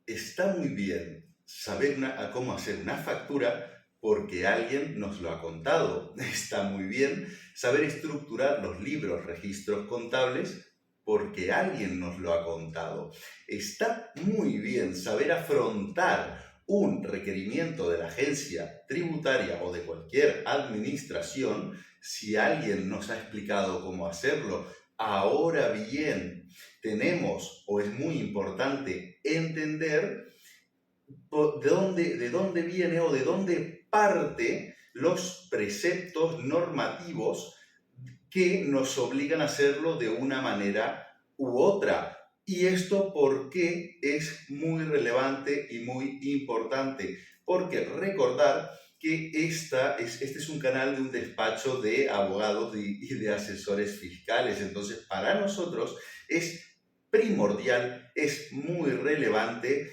Está muy bien saber cómo hacer una factura porque alguien nos lo ha contado. Está muy bien saber estructurar los libros, registros contables porque alguien nos lo ha contado. Está muy bien saber afrontar un requerimiento de la agencia tributaria o de cualquier administración si alguien nos ha explicado cómo hacerlo. Ahora bien, tenemos o es muy importante entender de dónde viene o de dónde parte los preceptos normativos que nos obligan a hacerlo de una manera u otra. ¿Y esto por qué es muy relevante y muy importante? Porque recordar que este es un canal de un despacho de abogados y de asesores fiscales. Entonces, para nosotros es primordial, es muy relevante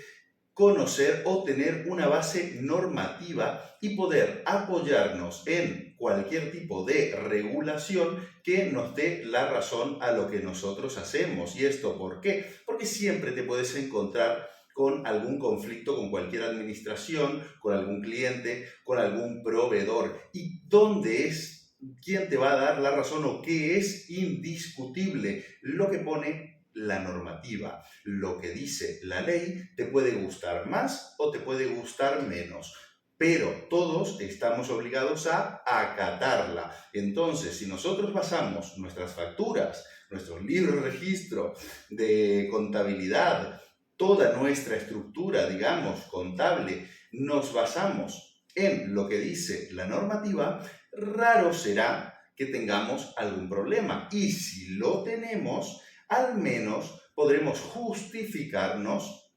conocer o tener una base normativa y poder apoyarnos en cualquier tipo de regulación que nos dé la razón a lo que nosotros hacemos. ¿Y esto por qué? Porque siempre te puedes encontrar con algún conflicto con cualquier administración, con algún cliente, con algún proveedor. ¿Y dónde es? ¿Quién te va a dar la razón o qué es indiscutible? Lo que pone la normativa. Lo que dice la ley te puede gustar más o te puede gustar menos, pero todos estamos obligados a acatarla. Entonces, si nosotros basamos nuestras facturas, nuestros libros de registro de contabilidad, toda nuestra estructura, digamos, contable, nos basamos en lo que dice la normativa, raro será que tengamos algún problema. Y si lo tenemos, al menos podremos justificarnos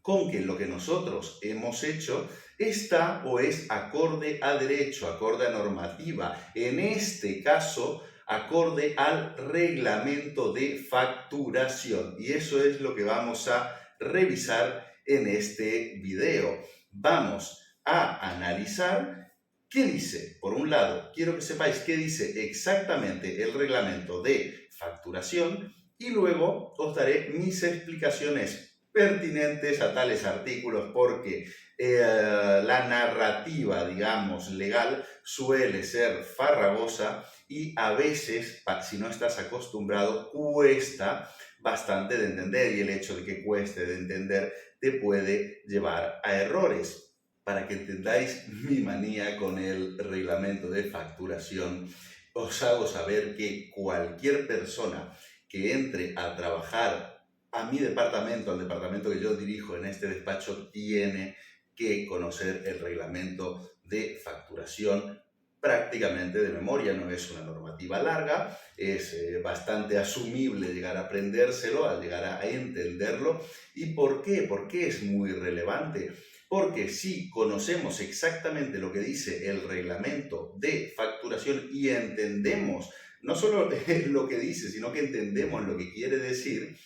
con que lo que nosotros hemos hecho está o es acorde a derecho, acorde a normativa. En este caso, acorde al reglamento de facturación. Y eso es lo que vamos a revisar en este video. Vamos a analizar qué dice. Por un lado, quiero que sepáis qué dice exactamente el reglamento de facturación y luego os daré mis explicaciones pertinentes a tales artículos porque la narrativa, digamos, legal suele ser farragosa y a veces, si no estás acostumbrado, cuesta bastante de entender y el hecho de que cueste de entender te puede llevar a errores. Para que entendáis mi manía con el reglamento de facturación, os hago saber que cualquier persona que entre a trabajar a mi departamento, al departamento que yo dirijo en este despacho, tiene que conocer el reglamento de facturación prácticamente de memoria. No es una normativa larga, es bastante asumible llegar a aprendérselo, a llegar a entenderlo. ¿Y por qué? ¿Por qué es muy relevante? Porque si conocemos exactamente lo que dice el reglamento de facturación y entendemos no solo lo que dice, sino que entendemos lo que quiere decir,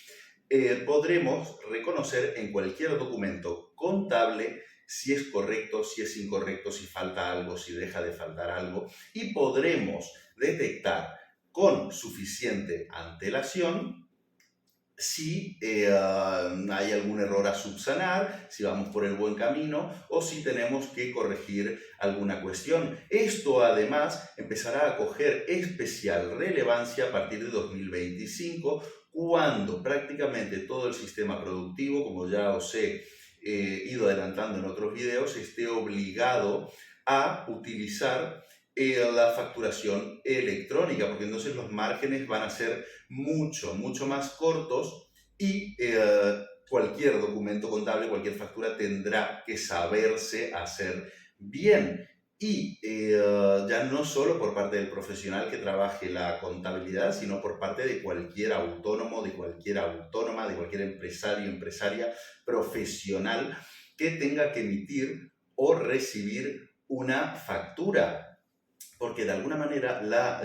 podremos reconocer en cualquier documento contable si es correcto, si es incorrecto, si falta algo, si deja de faltar algo, y podremos detectar con suficiente antelación si hay algún error a subsanar, si vamos por el buen camino o si tenemos que corregir alguna cuestión. Esto además empezará a coger especial relevancia a partir de 2025, cuando prácticamente todo el sistema productivo, como ya os he ido adelantando en otros videos, esté obligado a utilizar la facturación electrónica, porque entonces los márgenes van a ser mucho más cortos y cualquier documento contable, cualquier factura tendrá que saberse hacer bien. Y ya no solo por parte del profesional que trabaje la contabilidad, sino por parte de cualquier autónomo, de cualquier autónoma, de cualquier empresario, empresaria profesional que tenga que emitir o recibir una factura. Porque de alguna manera la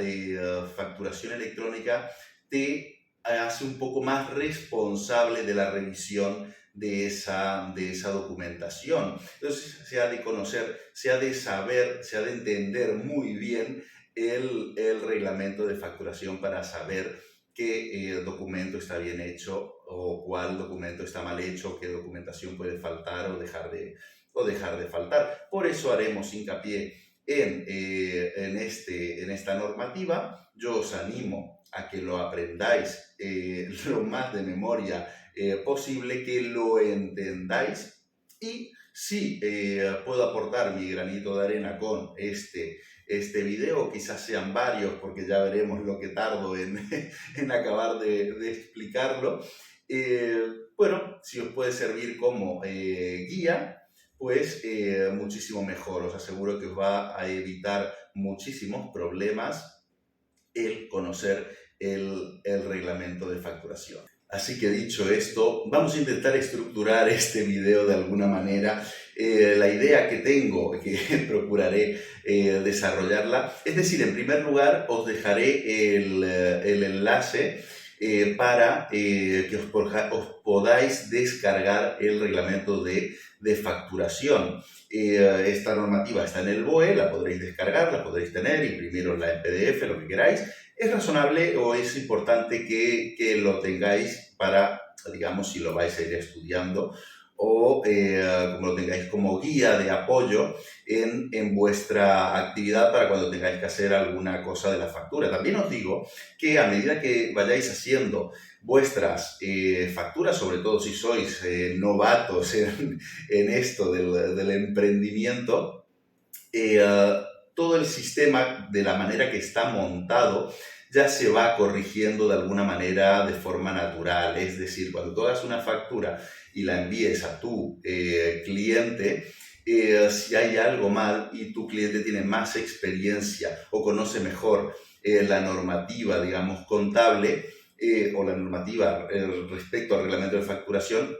facturación electrónica te hace un poco más responsable de la revisión de esa documentación. Entonces se ha de conocer, se ha de saber, se ha de entender muy bien el reglamento de facturación para saber qué documento está bien hecho o cuál documento está mal hecho, qué documentación puede faltar o dejar de faltar. Por eso haremos hincapié en esta normativa. Yo os animo a que lo aprendáis lo más de memoria posible, que lo entendáis, y si puedo aportar mi granito de arena con este video, quizás sean varios, porque ya veremos lo que tardo en acabar de explicarlo. Bueno, si os puede servir como guía, pues muchísimo mejor. Os aseguro que os va a evitar muchísimos problemas el conocer el reglamento de facturación. Así que dicho esto, vamos a intentar estructurar este video de alguna manera. La idea que tengo, que procuraré desarrollarla, es decir, en primer lugar os dejaré el enlace para que os podáis descargar el reglamento de facturación. Esta normativa está en el BOE, la podréis descargar, la podréis tener, imprimirosla en PDF, lo que queráis. Es razonable o es importante que lo tengáis para, digamos, si lo vais a ir estudiando, o como lo tengáis como guía de apoyo en vuestra actividad para cuando tengáis que hacer alguna cosa de la factura. También os digo que a medida que vayáis haciendo vuestras facturas, sobre todo si sois novatos en esto del emprendimiento, todo el sistema, de la manera que está montado, ya se va corrigiendo de alguna manera de forma natural. Es decir, cuando tú hagas una factura y la envíes a tu cliente, si hay algo mal y tu cliente tiene más experiencia o conoce mejor la normativa, digamos, contable, o la normativa respecto al reglamento de facturación,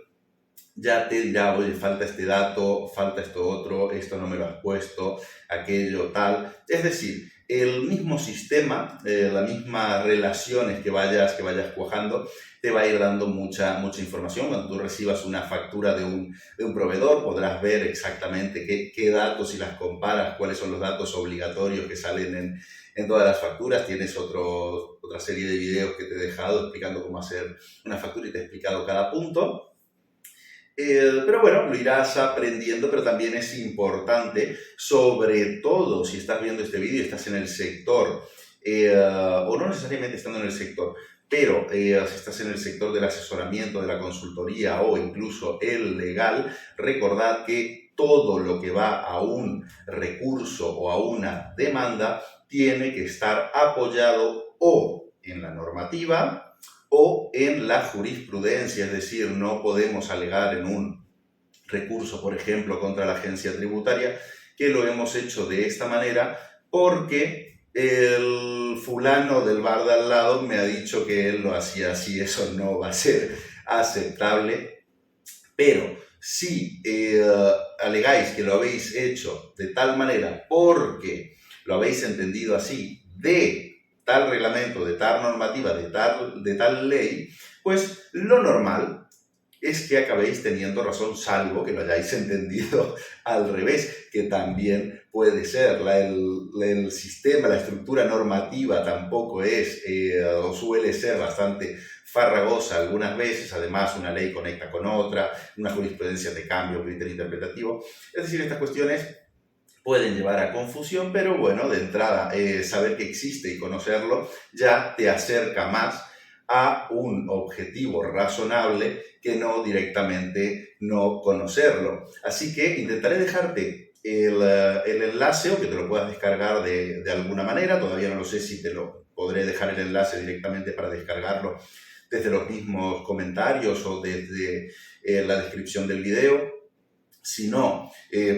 ya te dirá, oye, falta este dato, falta esto otro, esto no me lo has puesto, aquello, tal. Es decir, el mismo sistema, las mismas relaciones que vayas cuajando, te va a ir dando mucha información. Cuando tú recibas una factura de un proveedor, podrás ver exactamente qué datos, si las comparas, cuáles son los datos obligatorios que salen en todas las facturas. Tienes otra serie de videos que te he dejado explicando cómo hacer una factura y te he explicado cada punto. Pero bueno, lo irás aprendiendo, pero también es importante, sobre todo si estás viendo este vídeo y estás en el sector, o no necesariamente estando en el sector, pero si estás en el sector del asesoramiento, de la consultoría o incluso el legal, recordad que todo lo que va a un recurso o a una demanda tiene que estar apoyado o en la normativa o en la jurisprudencia. Es decir, no podemos alegar en un recurso, por ejemplo, contra la agencia tributaria, que lo hemos hecho de esta manera porque el fulano del bar de al lado me ha dicho que él lo hacía así. Eso no va a ser aceptable. Pero si alegáis que lo habéis hecho de tal manera porque lo habéis entendido así, de tal reglamento, de tal normativa, de tal ley, pues lo normal es que acabéis teniendo razón, salvo que lo hayáis entendido al revés, que también puede ser. El sistema, la estructura normativa tampoco es o suele ser bastante farragosa algunas veces. Además, una ley conecta con otra, una jurisprudencia de cambio, criterio interpretativo. Es decir, estas cuestiones pueden llevar a confusión, pero bueno, de entrada, saber que existe y conocerlo ya te acerca más a un objetivo razonable que no directamente no conocerlo. Así que intentaré dejarte el enlace, o que te lo puedas descargar de alguna manera. Todavía no lo sé si te lo podré dejar el enlace directamente para descargarlo desde los mismos comentarios o desde la descripción del video. Si no,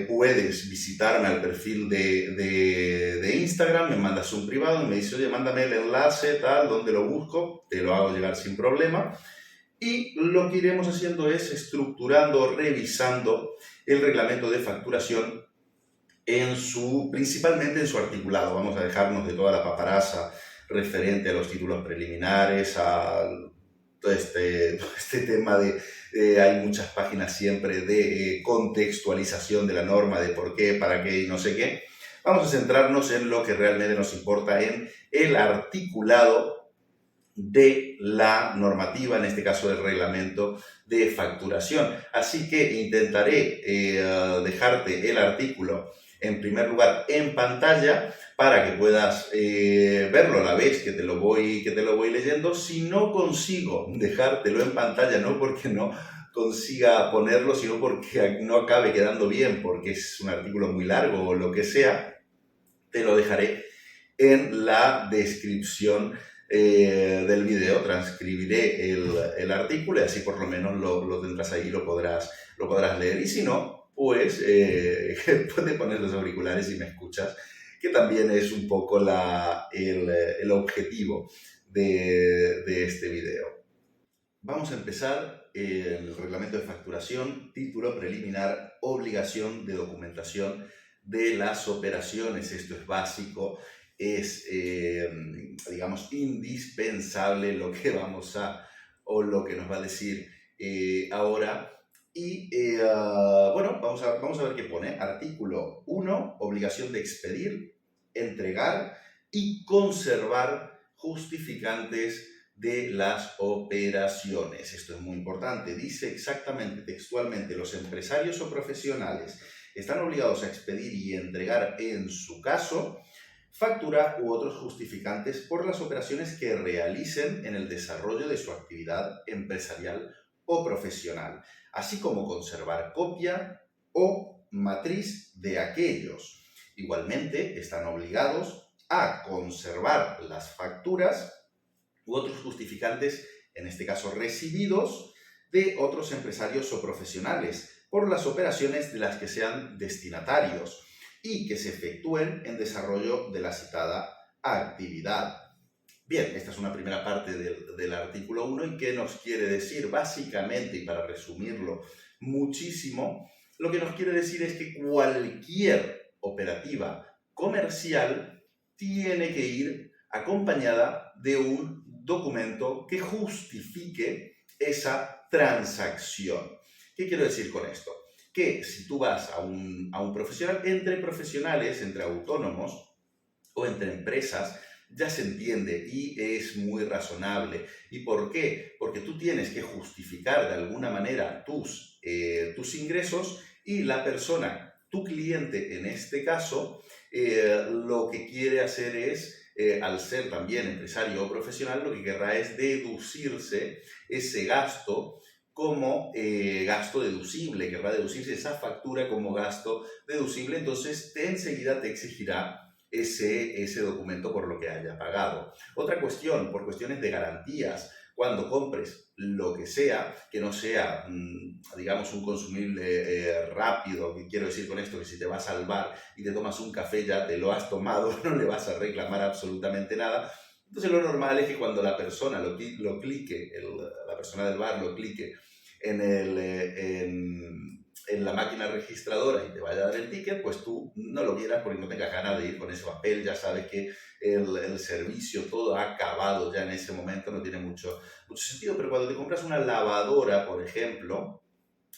puedes visitarme al perfil de Instagram, me mandas un privado y me dices, oye, mándame el enlace, tal, ¿dónde lo busco? Te lo hago llegar sin problema. Y lo que iremos haciendo es estructurando, revisando el reglamento de facturación principalmente en su articulado. Vamos a dejarnos de toda la paparaza referente a los títulos preliminares, a todo este tema hay muchas páginas siempre de contextualización de la norma, de por qué, para qué y no sé qué. Vamos a centrarnos en lo que realmente nos importa, en el articulado de la normativa, en este caso del reglamento de facturación. Así que intentaré dejarte el artículo en primer lugar en pantalla para que puedas verlo a la vez que te lo voy leyendo. Si no consigo dejártelo en pantalla, no porque no consiga ponerlo, sino porque no acabe quedando bien, porque es un artículo muy largo o lo que sea, te lo dejaré en la descripción del video. Transcribiré el artículo y así por lo menos lo tendrás ahí y lo podrás leer. Y si no, pues puedes poner los auriculares y me escuchas, que también es un poco el objetivo de este video. Vamos a empezar el reglamento de facturación, título preliminar, obligación de documentación de las operaciones. Esto es básico, es, digamos, indispensable lo que lo que nos va a decir ahora. Y bueno, vamos a ver qué pone. Artículo 1, obligación de expedir, entregar y conservar justificantes de las operaciones. Esto es muy importante. Dice exactamente, textualmente, los empresarios o profesionales están obligados a expedir y entregar, en su caso, factura u otros justificantes por las operaciones que realicen en el desarrollo de su actividad empresarial o profesional, así como conservar copia o matriz de aquellos. Igualmente, están obligados a conservar las facturas u otros justificantes, en este caso recibidos, de otros empresarios o profesionales por las operaciones de las que sean destinatarios y que se efectúen en desarrollo de la citada actividad. Bien, esta es una primera parte del artículo 1. ¿Y qué nos quiere decir? Básicamente, y para resumirlo muchísimo, lo que nos quiere decir es que cualquier operativa comercial tiene que ir acompañada de un documento que justifique esa transacción. ¿Qué quiero decir con esto? Que si tú vas a un profesional, entre profesionales, entre autónomos o entre empresas, ya se entiende y es muy razonable. ¿Y por qué? Porque tú tienes que justificar de alguna manera tus ingresos y la persona, tu cliente en este caso, lo que quiere hacer es, al ser también empresario o profesional, lo que querrá es deducirse ese gasto como gasto deducible, querrá deducirse esa factura como gasto deducible, entonces enseguida te exigirá ese documento por lo que haya pagado. Otra cuestión, por cuestiones de garantías, cuando compres lo que sea, que no sea, digamos, un consumible rápido, que quiero decir con esto que si te vas al bar y te tomas un café ya te lo has tomado, no le vas a reclamar absolutamente nada. Entonces lo normal es que cuando la persona lo clique, la persona del bar lo clique en la máquina registradora y te vaya a dar el ticket, pues tú no lo quieras porque no tengas ganas de ir con ese papel. Ya sabes que el servicio todo ha acabado ya en ese momento, no tiene mucho sentido. Pero cuando te compras una lavadora, por ejemplo,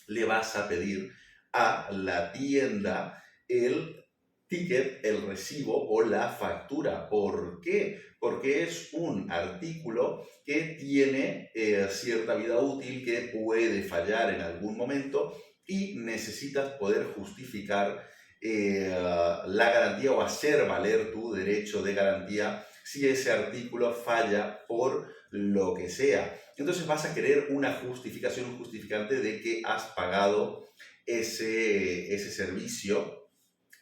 le vas a pedir a la tienda el ticket, el recibo o la factura. ¿Por qué? Porque es un artículo que tiene cierta vida útil, que puede fallar en algún momento y necesitas poder justificar la garantía o hacer valer tu derecho de garantía si ese artículo falla por lo que sea. Entonces vas a querer una justificación, un justificante de que has pagado ese servicio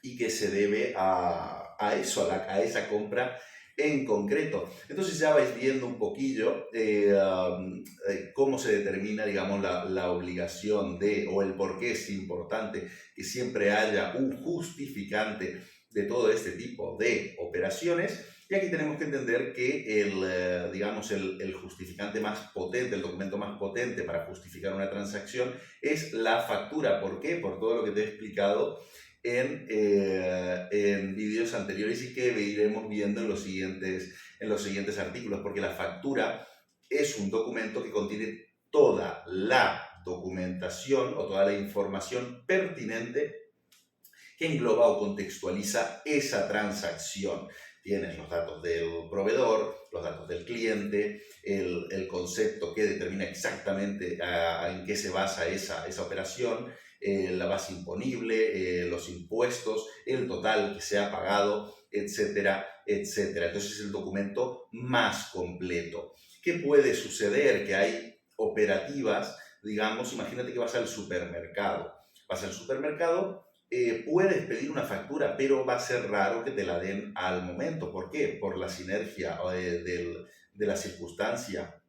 y que se debe a eso, a esa compra en concreto. Entonces ya vais viendo un poquillo cómo se determina, digamos, la obligación de, o el por qué es importante que siempre haya un justificante de todo este tipo de operaciones. Y aquí tenemos que entender que digamos, el justificante más potente, el documento más potente para justificar una transacción es la factura. ¿Por qué? Por todo lo que te he explicado en vídeos anteriores y que iremos viendo en los siguientes artículos, porque la factura es un documento que contiene toda la documentación o toda la información pertinente que engloba o contextualiza esa transacción. Tienes los datos del proveedor, los datos del cliente, el concepto que determina exactamente en qué se basa esa operación, la base imponible, los impuestos, el total que se ha pagado, etcétera, etcétera. Entonces es el documento más completo. ¿Qué puede suceder? Que hay operativas, digamos, imagínate que vas al supermercado. Vas al supermercado, puedes pedir una factura, pero va a ser raro que te la den al momento. ¿Por qué? Por la sinergia de la circunstancia,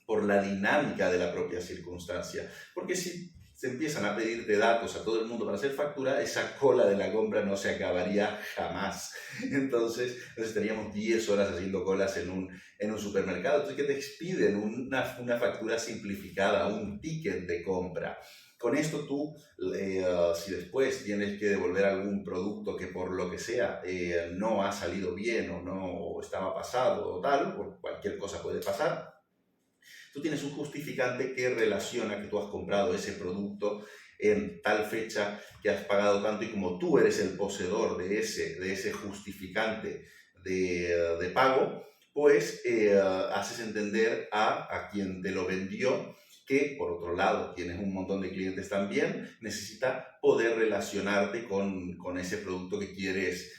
por la dinámica de la propia circunstancia. Porque si se empiezan a pedirte datos a todo el mundo para hacer factura, esa cola de la compra no se acabaría jamás. Entonces, nos estaríamos 10 horas haciendo colas en un supermercado. Entonces, ¿qué te expiden? Una factura simplificada, un ticket de compra. Con esto tú, si después tienes que devolver algún producto que por lo que sea no ha salido bien o no estaba pasado o tal, por cualquier cosa puede pasar, tú tienes un justificante que relaciona que tú has comprado ese producto en tal fecha, que has pagado tanto, y como tú eres el poseedor de ese justificante de pago, pues haces entender a quien te lo vendió que, por otro lado, tienes un montón de clientes también, necesita poder relacionarte con ese producto que quieres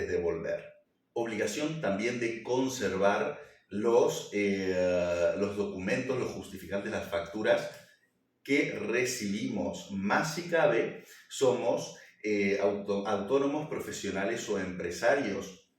devolver. Obligación también de conservar los documentos, los justificantes, las facturas que recibimos. Más si cabe, somos autónomos, profesionales o empresarios.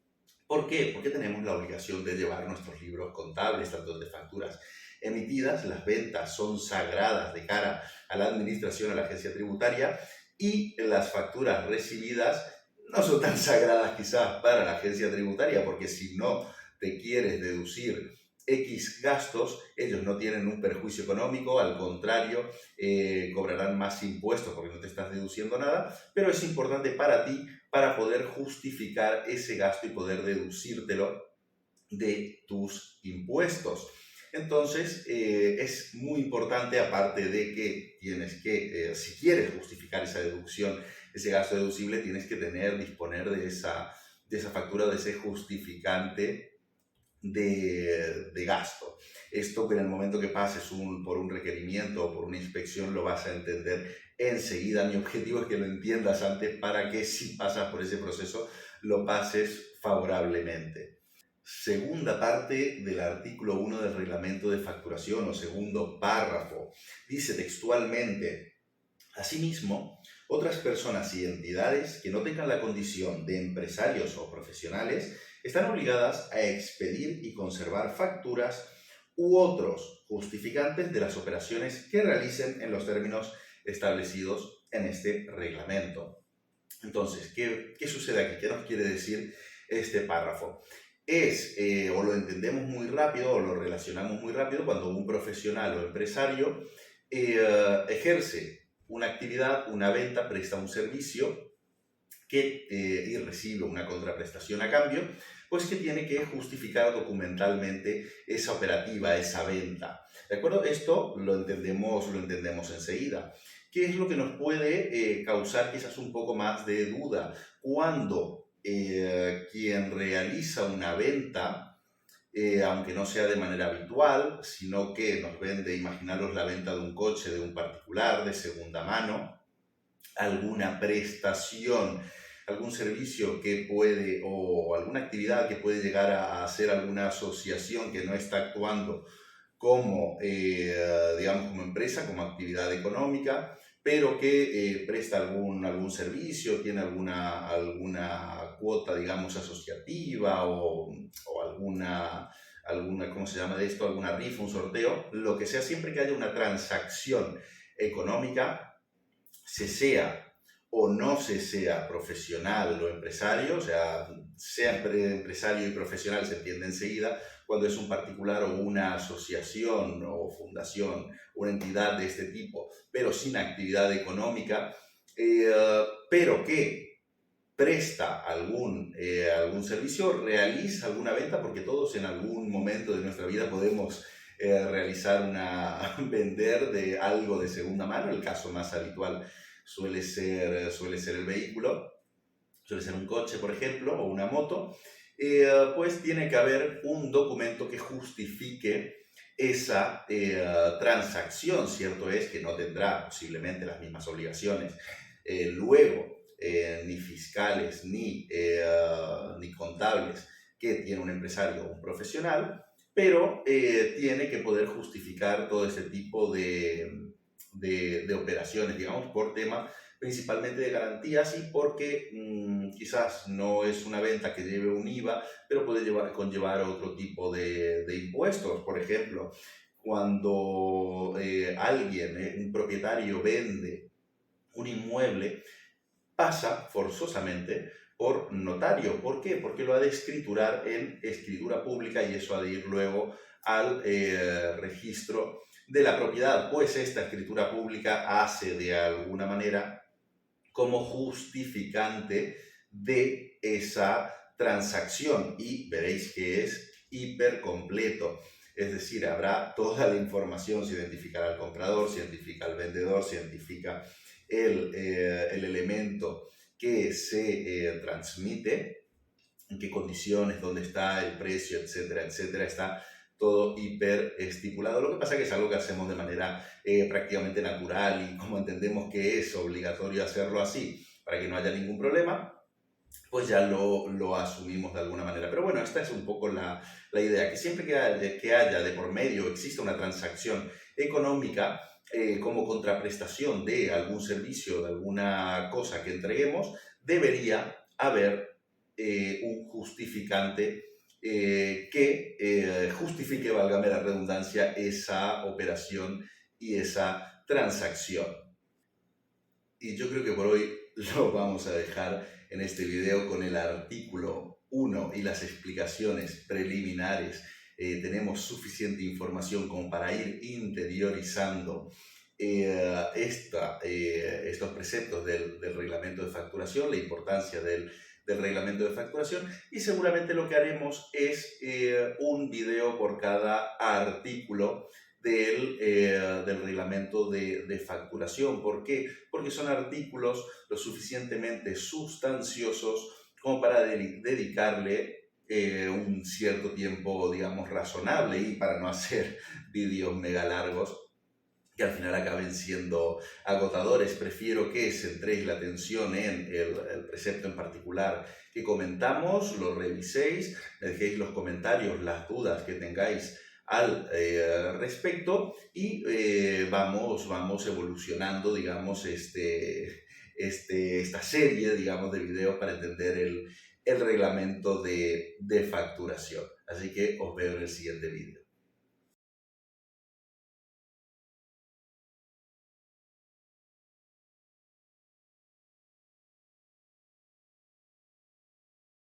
¿Por qué? Porque tenemos la obligación de llevar nuestros libros contables, tanto de facturas emitidas. Las ventas son sagradas de cara a la administración, a la agencia tributaria, y las facturas recibidas no son tan sagradas quizás para la agencia tributaria, porque si no te quieres deducir X gastos, ellos no tienen un perjuicio económico, al contrario, cobrarán más impuestos porque no te estás deduciendo nada, pero es importante para ti para poder justificar ese gasto y poder deducírtelo de tus impuestos. Entonces, es muy importante, aparte de que tienes que, si quieres justificar esa deducción, ese gasto deducible, tienes que disponer de esa factura, de ese justificante de gasto. Esto, en el momento que pases por un requerimiento o por una inspección, lo vas a entender enseguida. Mi objetivo es que lo entiendas antes para que, si pasas por ese proceso, lo pases favorablemente. Segunda parte del artículo 1 del reglamento de facturación, o segundo párrafo, dice textualmente: asimismo, otras personas y entidades que no tengan la condición de empresarios o profesionales están obligadas a expedir y conservar facturas u otros justificantes de las operaciones que realicen en los términos establecidos en este reglamento. Entonces, ¿qué sucede aquí? ¿Qué nos quiere decir este párrafo? O lo entendemos muy rápido o lo relacionamos muy rápido cuando un profesional o empresario ejerce una actividad, una venta, presta un servicio y recibe una contraprestación a cambio, pues que tiene que justificar documentalmente esa operativa, esa venta. ¿De acuerdo? Esto lo entendemos enseguida. ¿Qué es lo que nos puede causar quizás un poco más de duda? Cuando quien realiza una venta, aunque no sea de manera habitual, sino que nos vende, imaginaros la venta de un coche de un particular, de segunda mano, alguna prestación, algún servicio que puede, o alguna actividad que puede llegar a hacer alguna asociación que no está actuando como, digamos, como empresa, como actividad económica, pero que presta algún servicio, tiene alguna cuota, digamos, asociativa o alguna, ¿cómo se llama esto? Alguna rifa, un sorteo, lo que sea, siempre que haya una transacción económica, se sea o no se sea profesional o empresario, o sea empresario y profesional se entiende enseguida, cuando es un particular o una asociación o fundación, una entidad de este tipo, pero sin actividad económica, pero que presta algún servicio, realiza alguna venta, porque todos en algún momento de nuestra vida podemos vender de algo de segunda mano. El caso más habitual suele ser el vehículo, suele ser un coche, por ejemplo, o una moto, pues tiene que haber un documento que justifique esa transacción. Cierto es que no tendrá posiblemente las mismas obligaciones luego, ni fiscales ni contables que tiene un empresario o un profesional, pero tiene que poder justificar todo ese tipo de operaciones, digamos, por tema principalmente de garantías y porque quizás no es una venta que lleve un IVA, pero puede conllevar otro tipo de impuestos. Por ejemplo, cuando alguien, un propietario, vende un inmueble, pasa forzosamente por notario. ¿Por qué? Porque lo ha de escriturar en escritura pública y eso ha de ir luego al registro de la propiedad, pues esta escritura pública hace de alguna manera como justificante de esa transacción y veréis que es hiper completo. Es decir, habrá toda la información, se identificará al comprador, se identifica al vendedor, se identifica el elemento que se transmite, en qué condiciones, dónde está el precio, etcétera, etcétera. Está todo hiper estipulado. Lo que pasa es que es algo que hacemos de manera prácticamente natural y como entendemos que es obligatorio hacerlo así para que no haya ningún problema, pues ya lo asumimos de alguna manera. Pero bueno, esta es un poco la idea, que siempre que haya de por medio, exista una transacción económica como contraprestación de algún servicio, de alguna cosa que entreguemos, debería haber un justificante que justifique, válgame la redundancia, esa operación y esa transacción. Y yo creo que por hoy lo vamos a dejar en este video con el artículo 1 y las explicaciones preliminares. Tenemos suficiente información como para ir interiorizando estos preceptos del reglamento de facturación, la importancia del reglamento de facturación, y seguramente lo que haremos es un video por cada artículo del reglamento de facturación. ¿Por qué? Porque son artículos lo suficientemente sustanciosos como para dedicarle un cierto tiempo, digamos, razonable, y para no hacer vídeos mega largos que al final acaben siendo agotadores. Prefiero que centréis la atención en el precepto en particular que comentamos, lo reviséis, me dejéis los comentarios, las dudas que tengáis al respecto y vamos evolucionando, digamos, esta serie, digamos, de videos para entender el reglamento de facturación. Así que os veo en el siguiente vídeo.